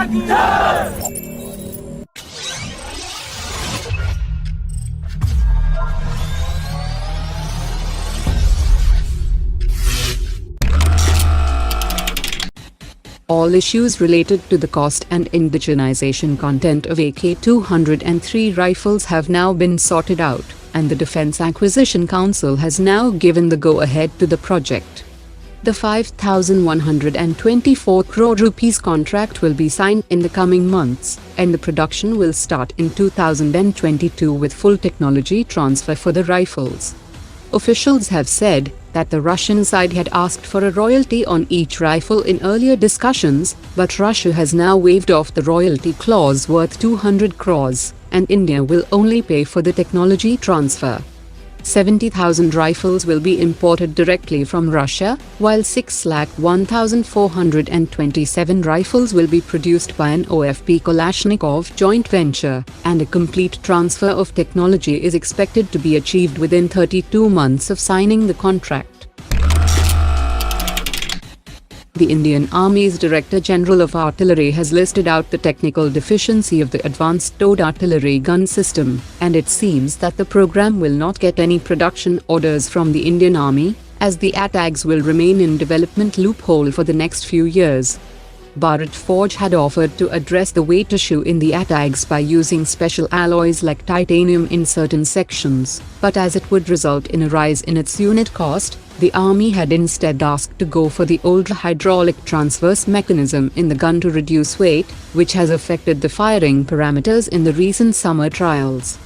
All issues related to the cost and indigenization content of AK-203 rifles have now been sorted out, and the Defense Acquisition Council has now given the go-ahead to the project. The 5,124 crore rupees contract will be signed in the coming months, and the production will start in 2022 with full technology transfer for the rifles. Officials have said that the Russian side had asked for a royalty on each rifle in earlier discussions, but Russia has now waived off the royalty clause worth 200 crores, and India will only pay for the technology transfer. 70,000 rifles will be imported directly from Russia, while 6,01,427 rifles will be produced by an OFP Kalashnikov joint venture, and a complete transfer of technology is expected to be achieved within 32 months of signing the contract. The Indian Army's Director General of Artillery has listed out the technical deficiency of the Advanced Towed Artillery Gun System, and it seems that the program will not get any production orders from the Indian Army, as the ATAGS will remain in development loophole for the next few years. Bharat Forge had offered to address the weight issue in the ATAGS by using special alloys like titanium in certain sections, but as it would result in a rise in its unit cost, the Army had instead asked to go for the old hydraulic transverse mechanism in the gun to reduce weight, which has affected the firing parameters in the recent summer trials.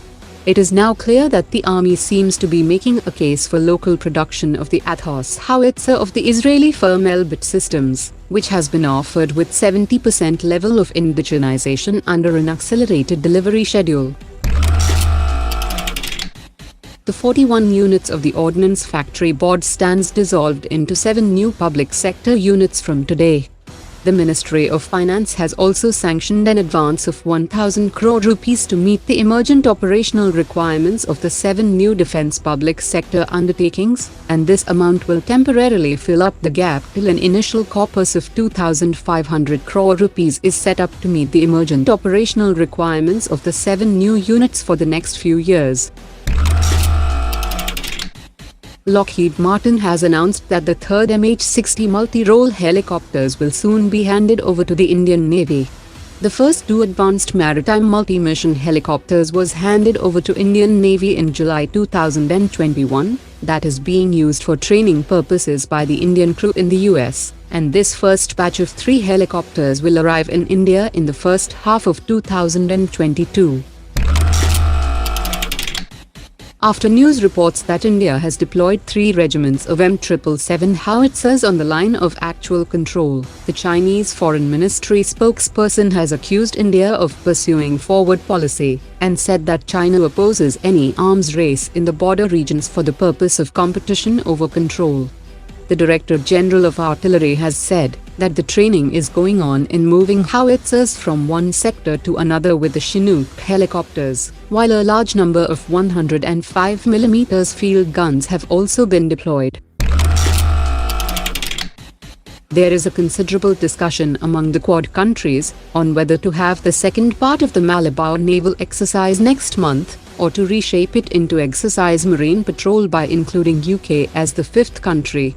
It is now clear that the Army seems to be making a case for local production of the ATHOS howitzer of the Israeli firm Elbit Systems, which has been offered with 70% level of indigenization under an accelerated delivery schedule. The 41 units of the Ordnance Factory Board stands dissolved into 7 new public sector units from today. The Ministry of Finance has also sanctioned an advance of 1,000 crore rupees to meet the emergent operational requirements of the 7 new defense public sector undertakings, and this amount will temporarily fill up the gap till an initial corpus of 2,500 crore rupees is set up to meet the emergent operational requirements of the 7 new units for the next few years. Lockheed Martin has announced that the third MH-60 multi-role helicopters will soon be handed over to the Indian Navy. The first 2 advanced maritime multi-mission helicopters was handed over to Indian Navy in July 2021, that is being used for training purposes by the Indian crew in the US, and this first batch of 3 helicopters will arrive in India in the first half of 2022. After news reports that India has deployed 3 regiments of M777 howitzers on the line of actual control, the Chinese Foreign Ministry spokesperson has accused India of pursuing forward policy, and said that China opposes any arms race in the border regions for the purpose of competition over control. The Director General of Artillery has said that the training is going on in moving howitzers from one sector to another with the Chinook helicopters, while a large number of 105mm field guns have also been deployed. There is a considerable discussion among the Quad countries on whether to have the second part of the Malabar naval exercise next month, or to reshape it into Exercise Marine Patrol by including UK as the 5th country.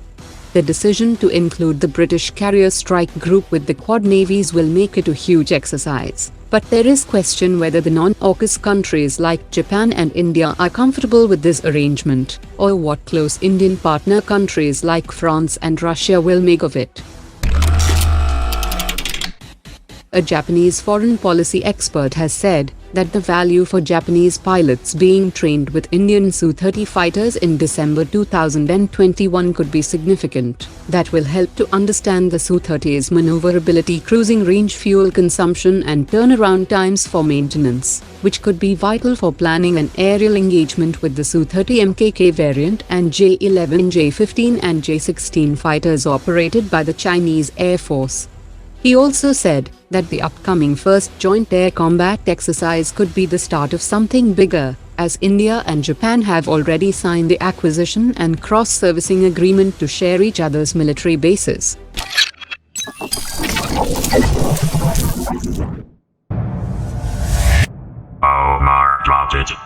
The decision to include the British Carrier Strike Group with the Quad navies will make it a huge exercise, but there is question whether the non-AUKUS countries like Japan and India are comfortable with this arrangement, or what close Indian partner countries like France and Russia will make of it. A Japanese foreign policy expert has said that the value for Japanese pilots being trained with Indian Su-30 fighters in December 2021 could be significant. That will help to understand the Su-30's maneuverability, cruising range, fuel consumption and turnaround times for maintenance, which could be vital for planning an aerial engagement with the Su-30 MKK variant and J-11, J-15 and J-16 fighters operated by the Chinese Air Force. He also said that the upcoming first joint air combat exercise could be the start of something bigger, as India and Japan have already signed the acquisition and cross-servicing agreement to share each other's military bases. Attention.